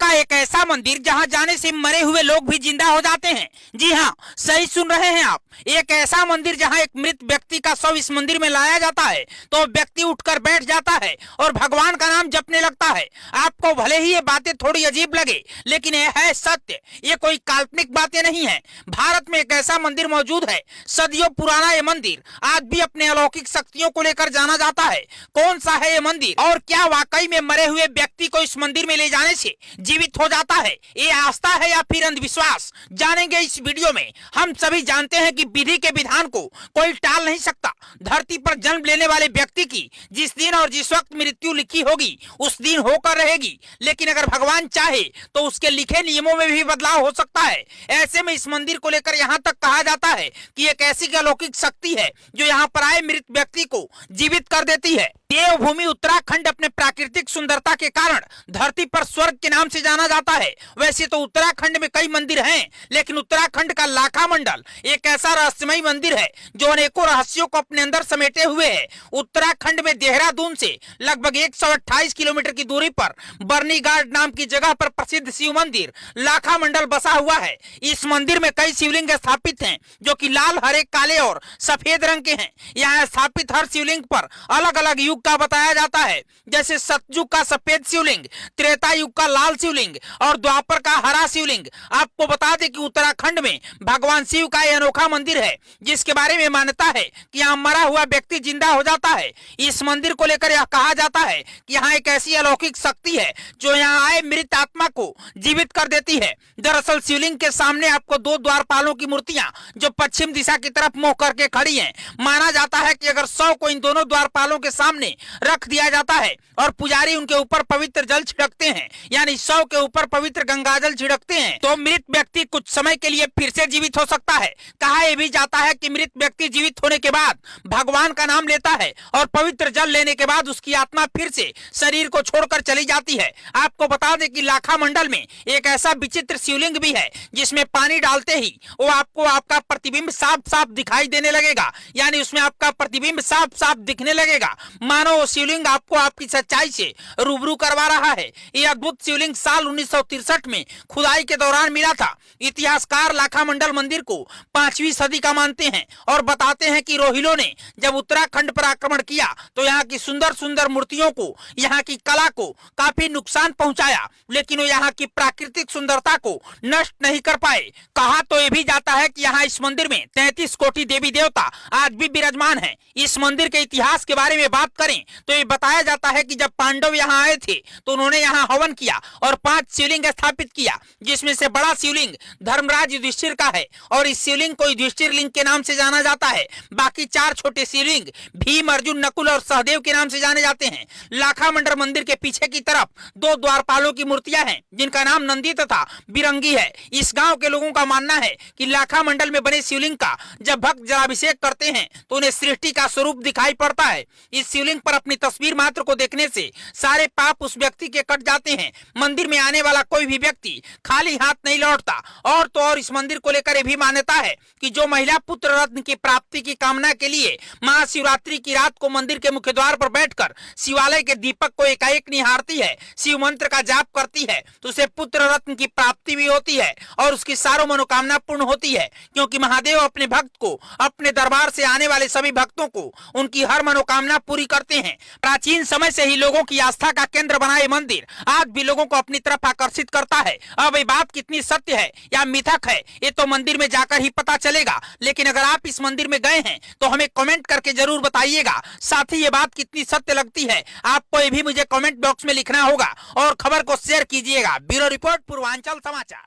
का एक ऐसा मंदिर जहां जाने से मरे हुए लोग भी जिंदा हो जाते हैं। जी हाँ, सही सुन रहे हैं आप। एक ऐसा मंदिर जहां एक मृत व्यक्ति का शव इस मंदिर में लाया जाता है तो व्यक्ति उठकर बैठ जाता है और भगवान का नाम जपने लगता है। आपको भले ही ये बातें थोड़ी अजीब लगे, लेकिन यह है सत्य। ये कोई काल्पनिक बातें नहीं है। भारत में एक ऐसा मंदिर मौजूद है, सदियों पुराना ये मंदिर आज भी अपने अलौकिक शक्तियों को लेकर जाना जाता है। कौन सा है ये मंदिर और क्या वाकई में मरे हुए व्यक्ति को इस मंदिर में ले जाने से जीवित हो जाता है? ये आस्था है या फिर अंधविश्वास, जानेंगे इस वीडियो में। हम सभी जानते हैं कि विधि के विधान को कोई टाल नहीं सकता। धरती पर जन्म लेने वाले व्यक्ति की जिस दिन और जिस वक्त मृत्यु लिखी होगी उस दिन होकर रहेगी, लेकिन अगर भगवान चाहे तो उसके लिखे नियमों में भी बदलाव हो सकता है। ऐसे में इस मंदिर को लेकर यहाँ तक कहा जाता है कि एक ऐसी अलौकिक शक्ति है जो यहाँ पर आए मृत व्यक्ति को जीवित कर देती है। देवभूमि उत्तराखंड अपने प्राकृतिक सुंदरता के कारण धरती पर स्वर्ग के नाम से जाना जाता है। वैसे तो उत्तराखंड में कई मंदिर हैं, लेकिन उत्तराखंड का लाखा मंडल एक ऐसा रहस्यमय मंदिर है जो अनेकों रहस्यों को अपने अंदर समेटे हुए है। उत्तराखंड में देहरादून से लगभग 128 किलोमीटर की दूरी पर बर्नी घाट नाम की जगह पर प्रसिद्ध शिव मंदिर लाखा मंडल बसा हुआ है। इस मंदिर में कई शिवलिंग स्थापित हैं जो कि लाल, हरे, काले और सफेद रंग के हैं। यहाँ स्थापित हर शिवलिंग पर अलग अलग युग का बताया जाता है, जैसे सतयुग का सफेद शिवलिंग, त्रेता युग का लाल शिवलिंग और द्वापर का हरा शिवलिंग। आपको बता दें कि उत्तराखंड में भगवान शिव का यह अनोखा मंदिर है जिसके बारे में मान्यता है कि यहाँ मरा हुआ व्यक्ति जिंदा हो जाता है। इस मंदिर को लेकर यह कहा जाता है कि यहाँ एक ऐसी अलौकिक शक्ति है जो यहाँ आए मृत आत्मा को जीवित कर देती है। दरअसल शिवलिंग के सामने आपको दो द्वारपालों की मूर्तियां जो पश्चिम दिशा की तरफ मुंह करके खड़ी हैं। माना जाता है कि अगर शव को इन दोनों द्वारपालों के सामने रख दिया जाता है और पुजारी उनके ऊपर पवित्र जल छिड़कते हैं, यानी शव के ऊपर पवित्र गंगाजल छिड़कते हैं, तो मृत व्यक्ति कुछ समय के लिए फिर से जीवित हो सकता है। कहा यह भी जाता है कि मृत व्यक्ति जीवित होने के बाद भगवान का नाम लेता है और पवित्र जल लेने के बाद उसकी आत्मा फिर से शरीर को छोड़कर चली जाती है। आपको बता दें कि लाखा मंडल में एक ऐसा विचित्र शिवलिंग भी है जिसमें पानी डालते ही वो आपको आपका प्रतिबिंब साफ साफ दिखाई देने लगेगा, यानी उसमें आपका प्रतिबिंब साफ साफ दिखने लगेगा, मानो वो शिवलिंग आपको आपकी सच्चाई से रूबरू करवा रहा है। ये अद्भुत शिवलिंग साल 1963 में खुदाई के दौरान मिला था। इतिहासकार लाखा मंडल मंदिर को 5वीं सदी का मानते हैं और बताते हैं कि रोहिलों ने जब उत्तराखंड पर आक्रमण किया तो यहाँ की सुंदर सुंदर मूर्तियों को, यहाँ की कला को काफी नुकसान पहुंचाया, लेकिन वो यहाँ की प्राकृतिक सुंदरता को नष्ट नहीं कर पाए। कहा तो ये भी जाता है कि यहाँ इस मंदिर में 33 कोटि देवी देवता आज भी विराजमान हैं। इस मंदिर के इतिहास के बारे में बात करें तो ये बताया जाता है कि जब पांडव यहाँ आए थे तो उन्होंने यहाँ हवन किया और 5 शिवलिंग स्थापित किया, जिसमें से बड़ा शिवलिंग धर्मराज युधिष्ठिर का है और इस शिवलिंग को युधिष्ठिर लिंग के नाम से जाना जाता है। बाकी 4 छोटे शिवलिंग भीम, अर्जुन, नकुल और सहदेव के नाम से जाने जाते हैं। लाखा मंडल मंदिर के पीछे की तरफ 2 द्वारपालों की मूर्तियां हैं जिनका नाम नंदी तथा बिरंगी है। इस गांव के लोगों का मानना है कि लाखा मंडल में बने शिवलिंग का जब भक्त जलाभिषेक करते हैं तो उन्हें सृष्टि का स्वरूप दिखाई पड़ता है। इस शिवलिंग पर अपनी तस्वीर मात्र को देखने से सारे पाप उस व्यक्ति के कट जाते हैं। मंदिर में आने वाला कोई भी व्यक्ति खाली हाथ नहीं लौटता। और तो और इस मंदिर को लेकर यह भी मान्यता है कि जो महिला पुत्र रत्न की प्राप्ति की कामना के लिए महाशिवरात्रि की रात को मंदिर के मुख्य द्वार पर बैठकर शिवालय के दीपक को एकाएक निहारती है, शिव मंत्र का जाप करती है, तो उसे पुत्र रत्न की प्राप्ति भी होती है और उसकी सारों मनोकामना पूर्ण होती है, क्योंकि महादेव अपने भक्त को, अपने दरबार से आने वाले सभी भक्तों को उनकी हर मनोकामना पूरी करते हैं। प्राचीन समय से ही लोगों की आस्था का केंद्र बना ये मंदिर आज भी लोगों को अपनी तरफ आकर्षित करता है। अब ये बात कितनी सत्य है या मिथक है ये तो मंदिर में जाकर ही पता चलेगा, लेकिन अगर आप इस मंदिर में गए हैं तो हमें कमेंट करके जरूर बताइएगा। साथ ही ये बात कितनी सत्य लगती है आपको ये भी मुझे कमेंट बॉक्स में लिखना होगा और खबर को शेयर कीजिएगा। ब्यूरो रिपोर्ट, पूर्वांचल समाचार।